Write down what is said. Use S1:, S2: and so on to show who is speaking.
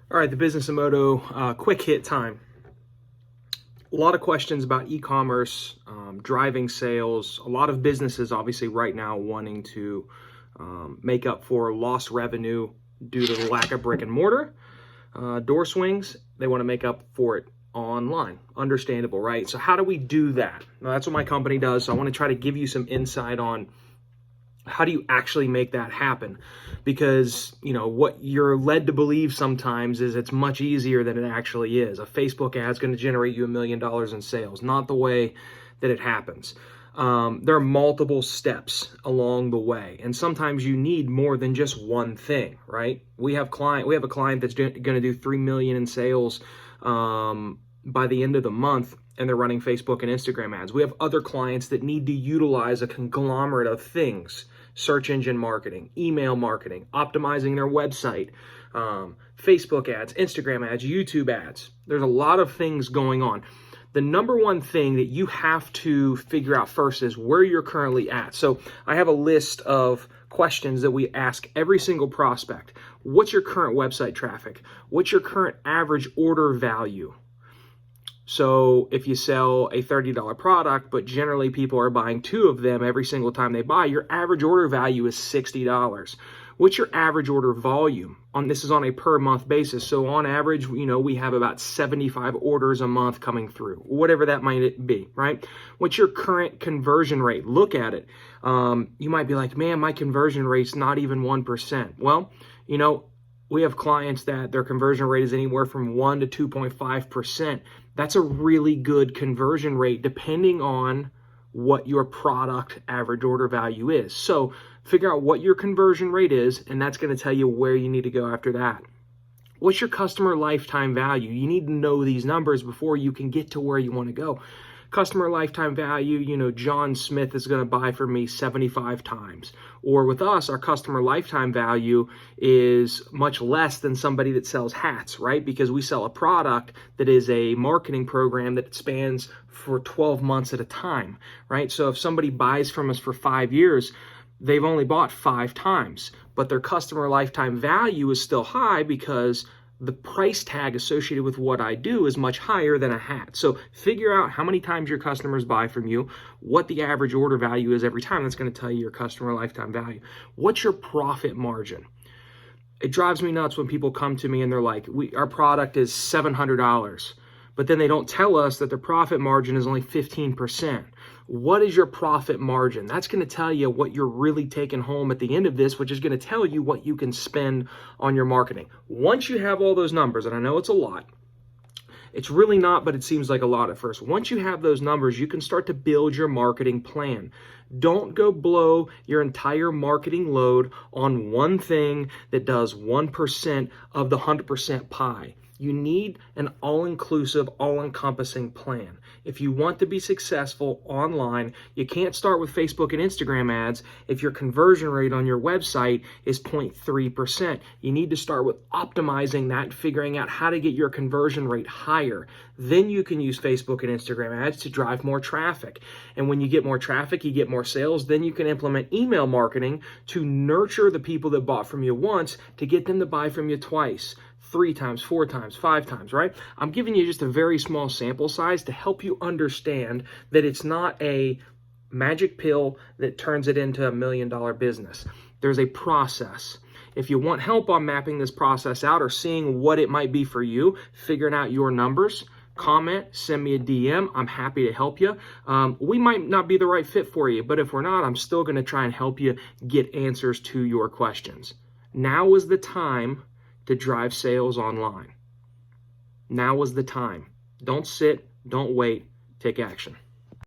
S1: All right, the business of Moto, quick hit time. A lot of questions about e-commerce, driving sales. A lot of businesses obviously right now wanting to make up for lost revenue due to the lack of brick and mortar. Door swings, they want to make up for it online. Understandable, right? So how do we do that? Well, that's what my company does. So I want to try to give you some insight on how do you actually make that happen? Because, what you're led to believe sometimes is it's much easier than it actually is. A Facebook ad is going to generate you $1 million in sales. Not the way that it happens. There are multiple steps along the way, and sometimes you need more than just one thing, right? We have a client that's going to do $3 million in sales by the end of the month, and they're running Facebook and Instagram ads. We have other clients that need to utilize a conglomerate of things: search engine marketing, email marketing, optimizing their website, Facebook ads, Instagram ads, YouTube ads. There's a lot of things going on. The number one thing that you have to figure out first is where you're currently at. So I have a list of questions that we ask every single prospect. What's your current website traffic? What's your current average order value? So if you sell a $30 product, but generally people are buying 2 of them every single time they buy, your average order value is $60. What's your average order volume? This is on a per month basis. So on average, we have about 75 orders a month coming through, whatever that might be, right? What's your current conversion rate? Look at it. You might be like, man, my conversion rate's not even 1%. Well, we have clients that their conversion rate is anywhere from 1 to 2.5%. That's a really good conversion rate depending on what your product average order value is. So figure out what your conversion rate is, and that's going to tell you where you need to go after that. What's your customer lifetime value? You need to know these numbers before you can get to where you want to go. Customer lifetime value, John Smith is going to buy from me 75 times. Or with us, our customer lifetime value is much less than somebody that sells hats, right? Because we sell a product that is a marketing program that spans for 12 months at a time, right? So if somebody buys from us for 5 years, they've only bought 5 times, but their customer lifetime value is still high because the price tag associated with what I do is much higher than a hat. So figure out how many times your customers buy from you, what the average order value is every time. That's going to tell you your customer lifetime value. What's your profit margin? It drives me nuts when people come to me and they're like, our product is $700, but then they don't tell us that their profit margin is only 15%. What is your profit margin? That's going to tell you what you're really taking home at the end of this, which is going to tell you what you can spend on your marketing. Once you have all those numbers, and I know it's a lot, it's really not, but it seems like a lot at first. Once you have those numbers, you can start to build your marketing plan. Don't go blow your entire marketing load on one thing that does 1% of the 100% pie. You need an all-inclusive, all-encompassing plan. If you want to be successful online, you can't start with Facebook and Instagram ads if your conversion rate on your website is 0.3%. You need to start with optimizing that, figuring out how to get your conversion rate higher. Then you can use Facebook and Instagram ads to drive more traffic. And when you get more traffic, you get more sales. Then you can implement email marketing to nurture the people that bought from you once to get them to buy from you twice, 3 times, 4 times, 5 times, right? I'm giving you just a very small sample size to help you understand that it's not a magic pill that turns it into $1 million business. There's a process. If you want help on mapping this process out or seeing what it might be for you, figuring out your numbers, comment, send me a DM. I'm happy to help you. We might not be the right fit for you, but if we're not, I'm still going to try and help you get answers to your questions. Now is the time to drive sales online. Now is the time. Don't sit, don't wait, take action.